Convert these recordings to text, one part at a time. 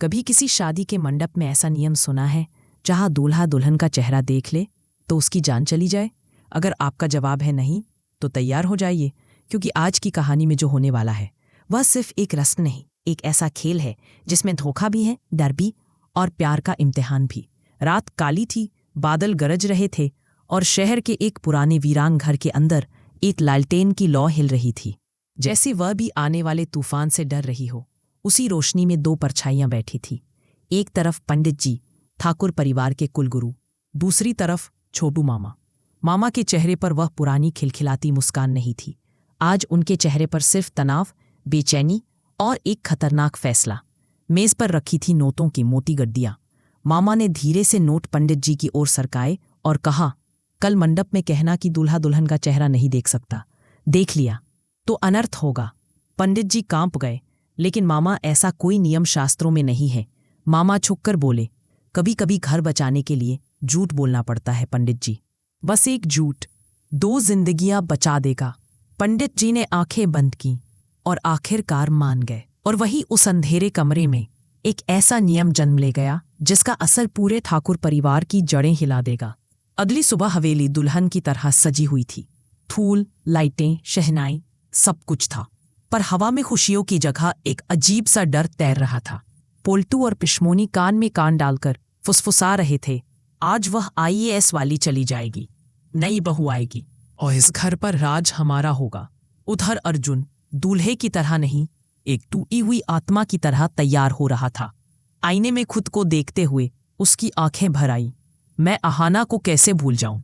कभी किसी शादी के मंडप में ऐसा नियम सुना है जहां दूल्हा दुल्हन का चेहरा देख ले तो उसकी जान चली जाए? अगर आपका जवाब है नहीं तो तैयार हो जाइए, क्योंकि आज की कहानी में जो होने वाला है वह सिर्फ एक रस्म नहीं, एक ऐसा खेल है जिसमें धोखा भी है, डर भी और प्यार का इम्तिहान भी। रात काली थी, बादल गरज रहे थे और शहर के एक पुराने वीरान घर के अंदर एक लालटेन की लौ हिल रही थी, जैसे वह भी आने वाले तूफान से डर रही हो। उसी रोशनी में दो परछाइयां बैठी थी। एक तरफ पंडित जी, ठाकुर परिवार के कुलगुरु, दूसरी तरफ छोटू मामा। मामा के चेहरे पर वह पुरानी खिलखिलाती मुस्कान नहीं थी। आज उनके चेहरे पर सिर्फ तनाव, बेचैनी और एक खतरनाक फैसला। मेज पर रखी थी नोटों की मोटी गड्डियां। मामा ने धीरे से नोट पंडित जी की ओर सरकाए और कहा, कल मंडप में कहना कि दूल्हा दुल्हन का चेहरा नहीं देख सकता। देख लिया तो अनर्थ होगा। पंडित जी कांप गए, लेकिन मामा, ऐसा कोई नियम शास्त्रों में नहीं है। मामा झुककर बोले, कभी कभी घर बचाने के लिए झूठ बोलना पड़ता है पंडित जी। बस एक झूठ 2 जिंदगियां बचा देगा। पंडित जी ने आंखें बंद की और आखिरकार मान गए। और वही उस अंधेरे कमरे में एक ऐसा नियम जन्म ले गया जिसका असर पूरे ठाकुर परिवार की जड़ें हिला देगा। अगली सुबह हवेली दुल्हन की तरह सजी हुई थी। फूल, लाइटें, शहनाई, सब कुछ था, पर हवा में खुशियों की जगह एक अजीब सा डर तैर रहा था। पोल्टू और पिशमोनी कान में कान डालकर फुसफुसा रहे थे, आज वह आईएएस वाली चली जाएगी, नई बहू आएगी और इस घर पर राज हमारा होगा। उधर अर्जुन दूल्हे की तरह नहीं, एक टूटी हुई आत्मा की तरह तैयार हो रहा था। आईने में खुद को देखते हुए उसकी आंखें भर आई। मैं अहाना को कैसे भूल जाऊं?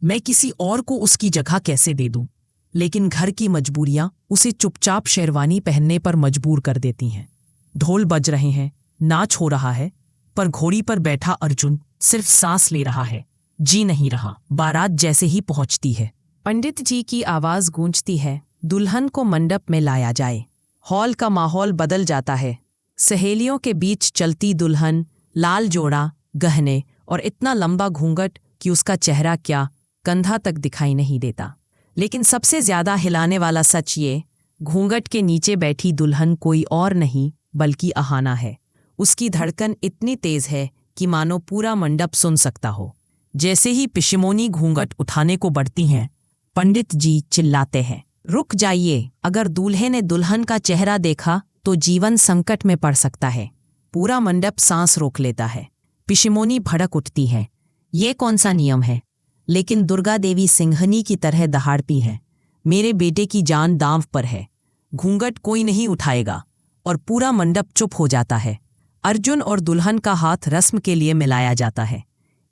मैं किसी और को उसकी जगह कैसे दे दूं? लेकिन घर की मजबूरियां उसे चुपचाप शेरवानी पहनने पर मजबूर कर देती हैं। ढोल बज रहे हैं, नाच हो रहा है, पर घोड़ी पर बैठा अर्जुन सिर्फ सांस ले रहा है, जी नहीं रहा। बारात जैसे ही पहुंचती है, पंडित जी की आवाज गूंजती है, दुल्हन को मंडप में लाया जाए। हॉल का माहौल बदल जाता है। सहेलियों के बीच चलती दुल्हन, लाल जोड़ा, गहने और इतना लंबा घूंघट कि उसका चेहरा क्या कंधा तक दिखाई नहीं देता। लेकिन सबसे ज्यादा हिलाने वाला सच ये, घूंघट के नीचे बैठी दुल्हन कोई और नहीं बल्कि अहाना है। उसकी धड़कन इतनी तेज है कि मानो पूरा मंडप सुन सकता हो। जैसे ही पिशमोनी घूंघट उठाने को बढ़ती हैं, पंडित जी चिल्लाते हैं, रुक जाइए, अगर दूल्हे ने दुल्हन का चेहरा देखा तो जीवन संकट में पड़ सकता है। पूरा मंडप सांस रोक लेता है। पिशमोनी भड़क उठती है, ये कौन सा नियम है? लेकिन दुर्गा देवी सिंहनी की तरह दहाड़ती है, मेरे बेटे की जान दांव पर है। घूंघट कोई नहीं उठाएगा और पूरा मंडप चुप हो जाता है। अर्जुन और दुल्हन का हाथ रस्म के लिए मिलाया जाता है।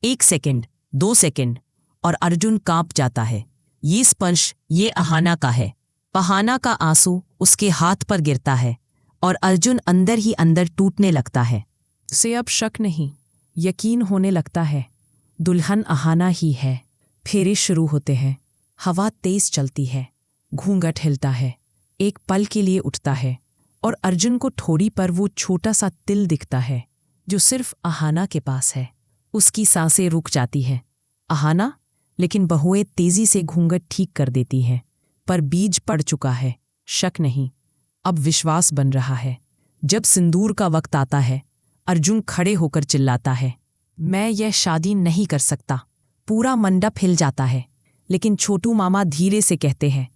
1 सेकंड, 2 सेकंड और अर्जुन कांप जाता है। ये स्पर्श ये अहाना का है। अहाना का आंसू उसके हाथ पर गिरता है और अर्जुन अंदर ही अंदर टूटने लगता है। से अब शक नहीं, यकीन होने लगता है, दुल्हन अहाना ही है। फेरे शुरू होते हैं, हवा तेज चलती है, घूंघट हिलता है, एक पल के लिए उठता है और अर्जुन को ठोड़ी पर वो छोटा सा तिल दिखता है जो सिर्फ अहाना के पास है। उसकी सांसें रुक जाती हैं। अहाना, लेकिन बहुएं तेजी से घूंघट ठीक कर देती हैं। पर बीज पड़ चुका है, शक नहीं, अब विश्वास बन रहा है। जब सिंदूर का वक्त आता है, अर्जुन खड़े होकर चिल्लाता है, मैं यह शादी नहीं कर सकता। पूरा मंडप हिल जाता है, लेकिन छोटू मामा धीरे से कहते हैं,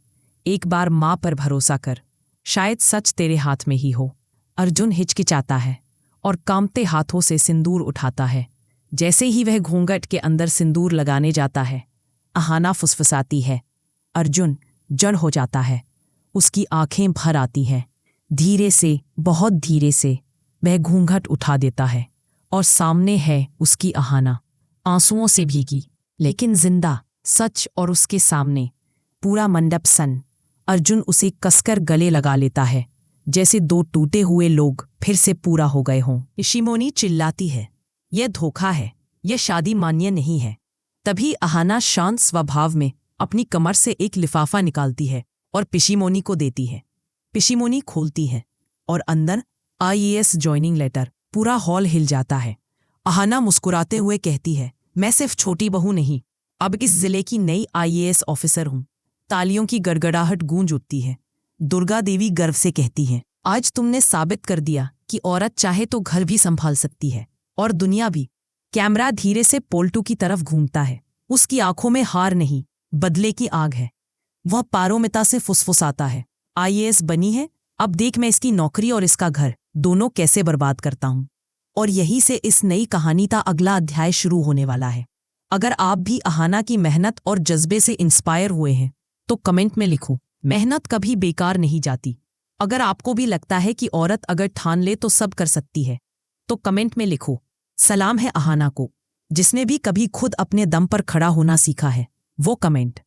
एक बार माँ पर भरोसा कर, शायद सच तेरे हाथ में ही हो। अर्जुन हिचकिचाता है और कांपते हाथों से सिंदूर उठाता है। जैसे ही वह घूंघट के अंदर सिंदूर लगाने जाता है, अहाना फुसफुसाती है। अर्जुन जड़ हो जाता है, उसकी आंखें भर आती हैं। धीरे से, बहुत धीरे से वह घूंघट उठा देता है और सामने है उसकी अहाना, आंसुओं से भीगी लेकिन जिंदा, सच। और उसके सामने पूरा मंडप सन। अर्जुन उसे कसकर गले लगा लेता है, जैसे 2 टूटे हुए लोग फिर से पूरा हो गए हों। पिशमोनी चिल्लाती है, यह धोखा है, यह शादी मान्य नहीं है। तभी अहाना शांत स्वभाव में अपनी कमर से एक लिफाफा निकालती है और पिशमोनी को देती है। पिशमोनी खोलती है और अंदर आईएएस ज्वाइनिंग लेटर। पूरा हॉल हिल जाता है। अहाना मुस्कुराते हुए कहती है, मैं सिर्फ छोटी बहू नहीं, अब इस जिले की नई आईएएस ऑफिसर हूं। तालियों की गड़गड़ाहट गूंज उठती है। दुर्गा देवी गर्व से कहती हैं, आज तुमने साबित कर दिया कि औरत चाहे तो घर भी संभाल सकती है और दुनिया भी। कैमरा धीरे से पोल्टू की तरफ घूमता है। उसकी आंखों में हार नहीं, बदले की आग है। वह पारोमिता से फुसफुसाता है, आईएएस बनी है, अब देख मैं इसकी नौकरी और इसका घर दोनों कैसे बर्बाद करता हूं। और यहीं से इस नई कहानी का अगला अध्याय शुरू होने वाला है। अगर आप भी अहाना की मेहनत और जज्बे से इंस्पायर हुए हैं तो कमेंट में लिखो, मेहनत कभी बेकार नहीं जाती। अगर आपको भी लगता है कि औरत अगर ठान ले तो सब कर सकती है तो कमेंट में लिखो, सलाम है अहाना को, जिसने भी कभी खुद अपने दम पर खड़ा होना सीखा है। वो कमेंट